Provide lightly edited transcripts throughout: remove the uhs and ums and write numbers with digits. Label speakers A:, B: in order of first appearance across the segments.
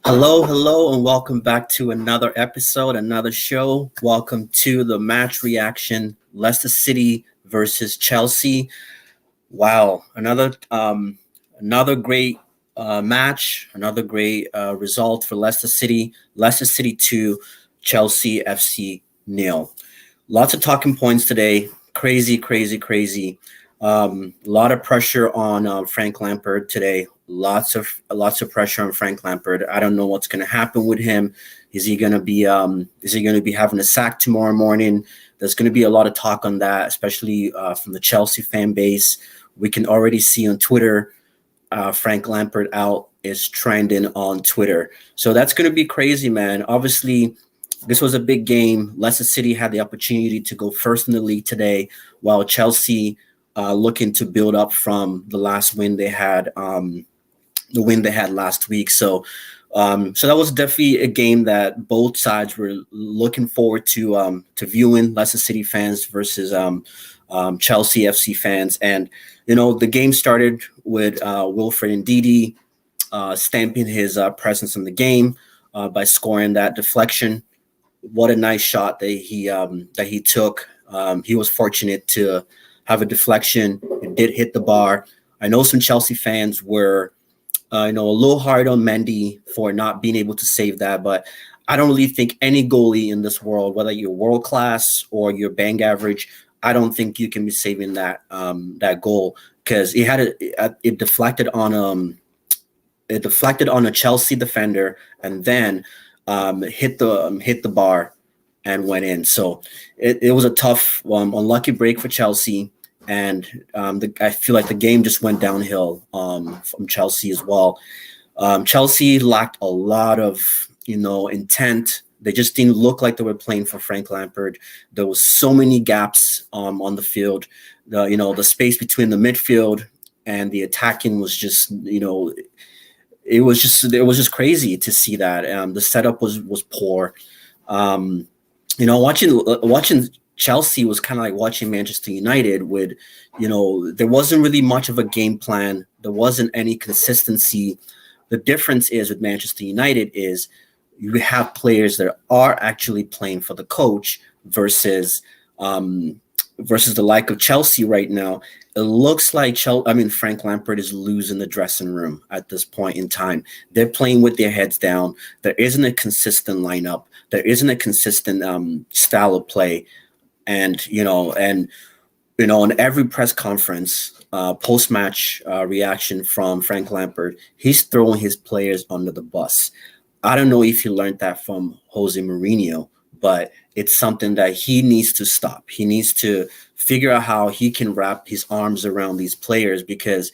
A: Hello, and welcome back to another episode, another show. Welcome to the match reaction: Leicester City versus Chelsea. Wow, another great match, another great result for Leicester City. Leicester City 2, Chelsea FC nil. Lots of talking points today. Crazy, crazy, crazy. A lot of pressure on Frank Lampard today. Lots of pressure on Frank Lampard. I don't know what's going to happen with him. Is he going to be having a sack tomorrow morning? There's going to be a lot of talk on that, especially from the Chelsea fan base. We can already see on Twitter, Frank Lampard out is trending on Twitter. So that's going to be crazy, man. Obviously, this was a big game. Leicester City had the opportunity to go first in the league today, while Chelsea looking to build up from the last win they had, the win they had last week. So that was definitely a game that both sides were looking forward to viewing. Leicester City fans versus Chelsea FC fans, and the game started with Wilfred Ndidi stamping his presence in the game by scoring that deflection. What a nice shot that he took. He was fortunate to have a deflection. It did hit the bar. I know some Chelsea fans were, a little hard on Mendy for not being able to save that, but I don't really think any goalie in this world, whether you're world class or you're bang average, I don't think you can be saving that goal because it deflected on a Chelsea defender and then hit the bar and went in. So it was a tough, unlucky break for Chelsea, and I feel like the game just went downhill from Chelsea as well. Chelsea lacked a lot of intent. They just didn't look like they were playing for Frank Lampard. There was so many gaps on the field. The space between the midfield and the attacking was just it was just crazy to see that. The setup was poor. Watching Chelsea was kind of like watching Manchester United with, there wasn't really much of a game plan. There wasn't any consistency. The difference is with Manchester United is you have players that are actually playing for the coach versus the like of Chelsea right now. It looks like Frank Lampard is losing the dressing room at this point in time. They're playing with their heads down. There isn't a consistent lineup. There isn't a consistent style of play. And in every press conference, post-match reaction from Frank Lampard, he's throwing his players under the bus. I don't know if he learned that from Jose Mourinho, but it's something that he needs to stop. He needs to figure out how he can wrap his arms around these players, because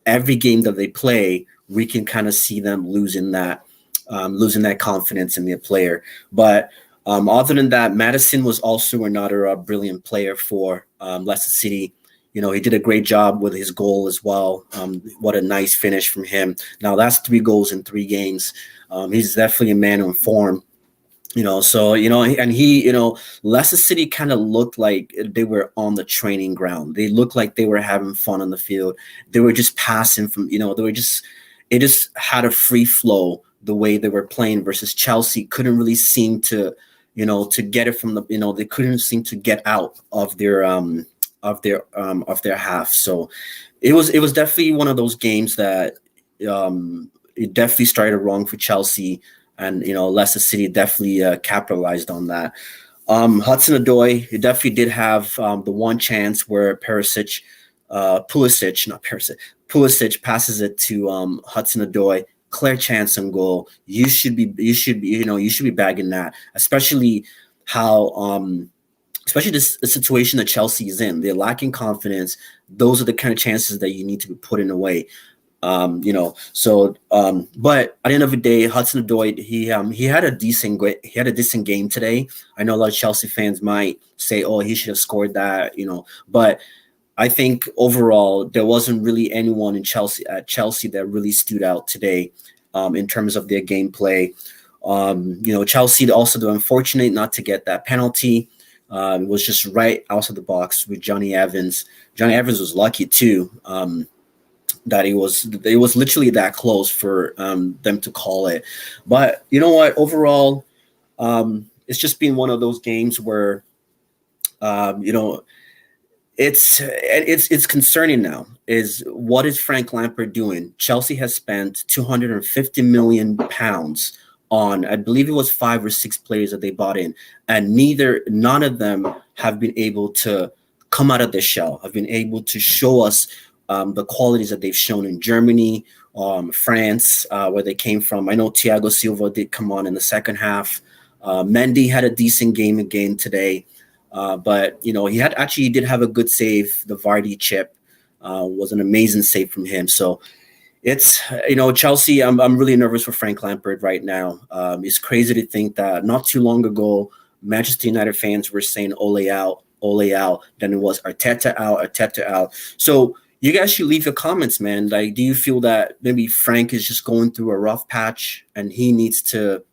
A: every game that they play, we can kind of see them losing that confidence in their player. But other than that, Maddison was also another brilliant player for Leicester City. He did a great job with his goal as well. What a nice finish from him. Now that's 3 goals in 3 games. He's definitely a man on form. Leicester City kind of looked like they were on the training ground. They looked like they were having fun on the field. They were just passing from, it just had a free flow the way they were playing, versus Chelsea couldn't really seem to get it from they couldn't seem to get out of their half. So it was definitely one of those games that it definitely started wrong for Chelsea, and Leicester City definitely capitalized on that. Hudson Odoi, he definitely did have the one chance where Pulisic passes it to Hudson Odoi. Clear chance on goal. You should be bagging that, especially especially the situation that Chelsea is in. They're lacking confidence. Those are the kind of chances that you need to be putting away. But at the end of the day, Hudson Odoi, he had a decent game today. I know a lot of Chelsea fans might say, "Oh, he should have scored that," but I think overall there wasn't really anyone at Chelsea that really stood out today in terms of their gameplay. Chelsea also, they're unfortunate not to get that penalty. It was just right outside the box with Johnny Evans. Johnny Evans was lucky too. that it was literally that close for them to call it. But you know what? Overall, it's just been one of those games where you know, it's concerning now. Is what is Frank Lampard doing? Chelsea has spent 250 million pounds on, I believe it was 5 or 6 players that they bought in, and none of them have been able to come out of the shell, have been able to show us the qualities that they've shown in Germany, France, where they came from. I know Thiago Silva did come on in the second half. Mendy had a decent game again today. But you know, he did have a good save. The Vardy chip was an amazing save from him. So it's, you know, Chelsea. I'm really nervous for Frank Lampard right now. It's crazy to think that not too long ago, Manchester United fans were saying "Ole out, Ole out." Then it was Arteta out, Arteta out. So you guys should leave your comments, man. Like, do you feel that maybe Frank is just going through a rough patch and he needs to,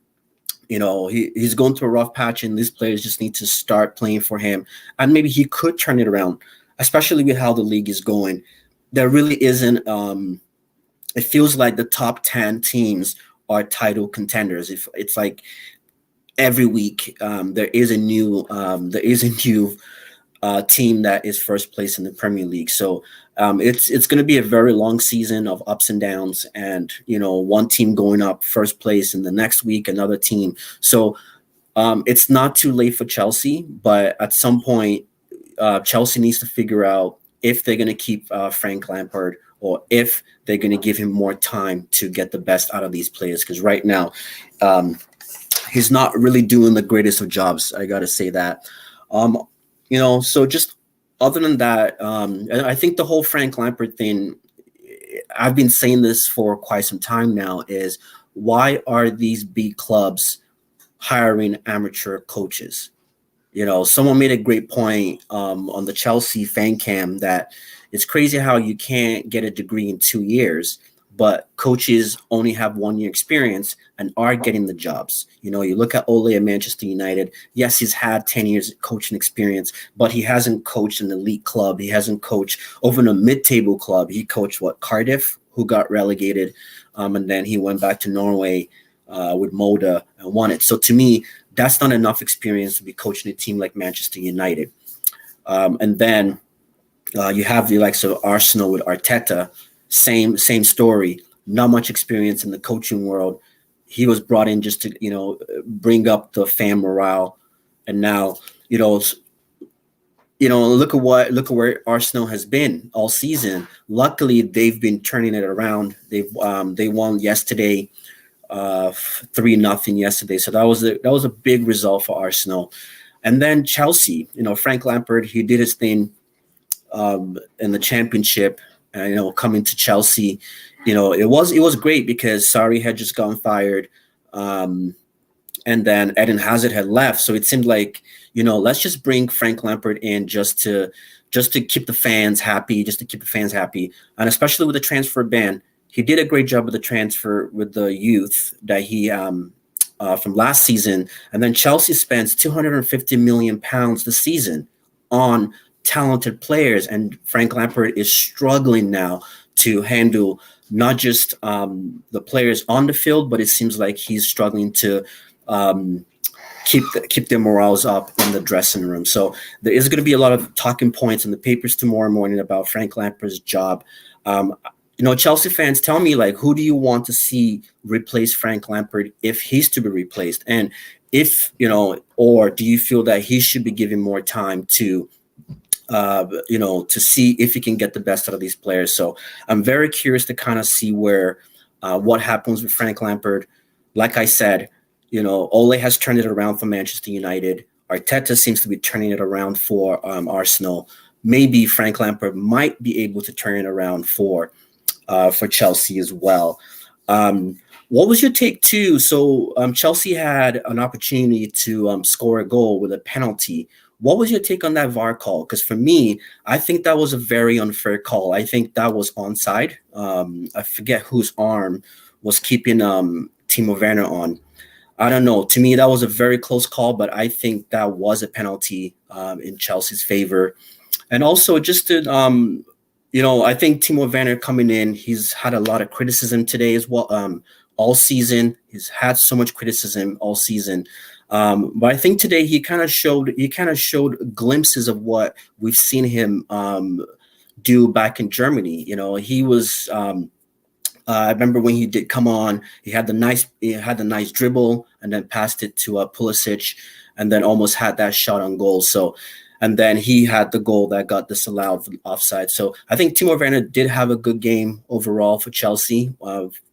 A: you know, he's going through a rough patch and these players just need to start playing for him, and maybe he could turn it around, especially with how the league is going. There really isn't. It feels like the top 10 teams are title contenders. If it's like every week there is a new team that is first place in the Premier League. So it's going to be a very long season of ups and downs, and you know, one team going up first place, and the next week another team. So it's not too late for Chelsea, but at some point Chelsea needs to figure out if they're going to keep Frank Lampard, or if they're going to give him more time to get the best out of these players. Because right now he's not really doing the greatest of jobs. I got to say that. You know, so just other than that, I think the whole Frank Lampard thing, I've been saying this for quite some time now, is why are these big clubs hiring amateur coaches? You know, someone made a great point on the Chelsea fan cam that it's crazy how you can't get a degree in 2 years, but coaches only have 1 year experience and are getting the jobs. You know, you look at Ole at Manchester United. Yes, he's had 10 years coaching experience, but he hasn't coached an elite club. He hasn't coached over in a mid-table club. He coached Cardiff, who got relegated, and then he went back to Norway with Molde and won it. So to me, that's not enough experience to be coaching a team like Manchester United. And then you have the likes of Arsenal with Arteta. Same story. Not much experience in the coaching world. He was brought in just to, you know, bring up the fan morale, and now, you know, look at where Arsenal has been all season. Luckily, they've been turning it around. They won yesterday, 3-0 yesterday. So that was a big result for Arsenal. And then Chelsea, you know, Frank Lampard, he did his thing in the Championship. You know, coming to Chelsea, you know, it was great because Sarri had just gotten fired, and then Eden Hazard had left. So it seemed like, you know, let's just bring Frank Lampard in just to keep the fans happy, and especially with the transfer ban, he did a great job with the transfer with the youth that he from last season, and then Chelsea spends 250 million pounds this season on talented players, and Frank Lampard is struggling now to handle not just the players on the field, but it seems like he's struggling to keep their morals up in the dressing room. So there is going to be a lot of talking points in the papers tomorrow morning about Frank Lampard's job. You know, Chelsea fans, tell me, like, who do you want to see replace Frank Lampard if he's to be replaced, and if, you know, or do you feel that he should be given more time to you know, to see if he can get the best out of these players? So I'm very curious to kind of see where what happens with Frank Lampard. Like I said, you know, Ole has turned it around for Manchester United. Arteta seems to be turning it around for Arsenal. Maybe Frank Lampard might be able to turn it around for Chelsea as well. What was your take too? So Chelsea had an opportunity to score a goal with a penalty. What was your take on that VAR call? Because for me, I think that was a very unfair call. I think that was onside. I forget whose arm was keeping Timo Werner on. I don't know. To me, that was a very close call, but I think that was a penalty in Chelsea's favor. And also, just to I think Timo Werner coming in, he's had a lot of criticism today as well. All season, he's had so much criticism all season. But I think today he kind of showed glimpses of what we've seen him do back in Germany. He was. I remember when he did come on, he had the nice dribble and then passed it to Pulisic, and then almost had that shot on goal. So, and then he had the goal that got disallowed for offside. So I think Timo Werner did have a good game overall for Chelsea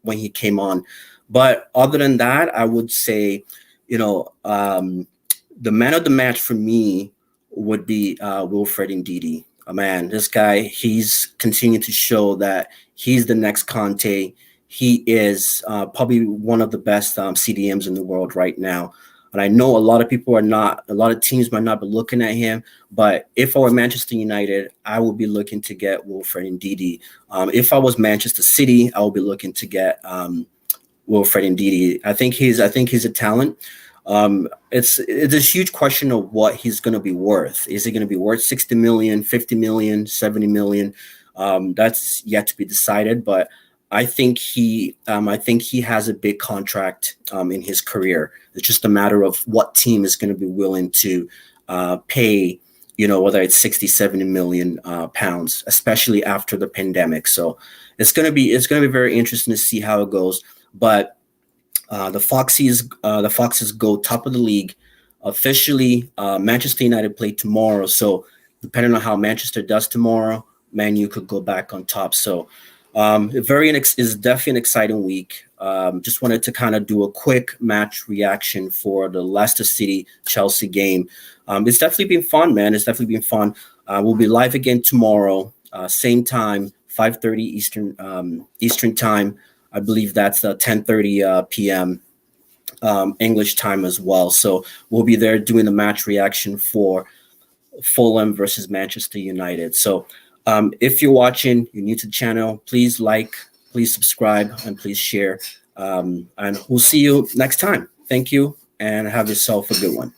A: when he came on. But other than that, I would say, the man of the match for me would be Wilfred Ndidi. Man, this guy, he's continuing to show that he's the next Conte. He is probably one of the best CDMs in the world right now. And I know a lot of teams might not be looking at him, but if I were Manchester United, I would be looking to get Wilfred Ndidi. If I was Manchester City, I would be looking to get Wilfred Ndidi. I think he's a talent. It's a huge question of what he's going to be worth. Is he going to be worth 60 million, 50 million, 70 million? That's yet to be decided, but I think he has a big contract in his career. It's just a matter of what team is going to be willing to pay, whether it's 60, 70 million pounds, especially after the pandemic. So it's going to be very interesting to see how it goes. But the Foxes go top of the league officially. Manchester United play tomorrow, so depending on how Manchester does tomorrow, Man U could go back on top. So is definitely an exciting week. Just wanted to kind of do a quick match reaction for the Leicester City Chelsea game. It's definitely been fun, man. It's definitely been fun. We'll be live again tomorrow, same time, 5:30 Eastern time. I believe that's 10:30 p.m. English time as well. So we'll be there doing the match reaction for Fulham versus Manchester United. So if you're watching, you're new to the channel, please like, please subscribe, and please share. And we'll see you next time. Thank you, and have yourself a good one.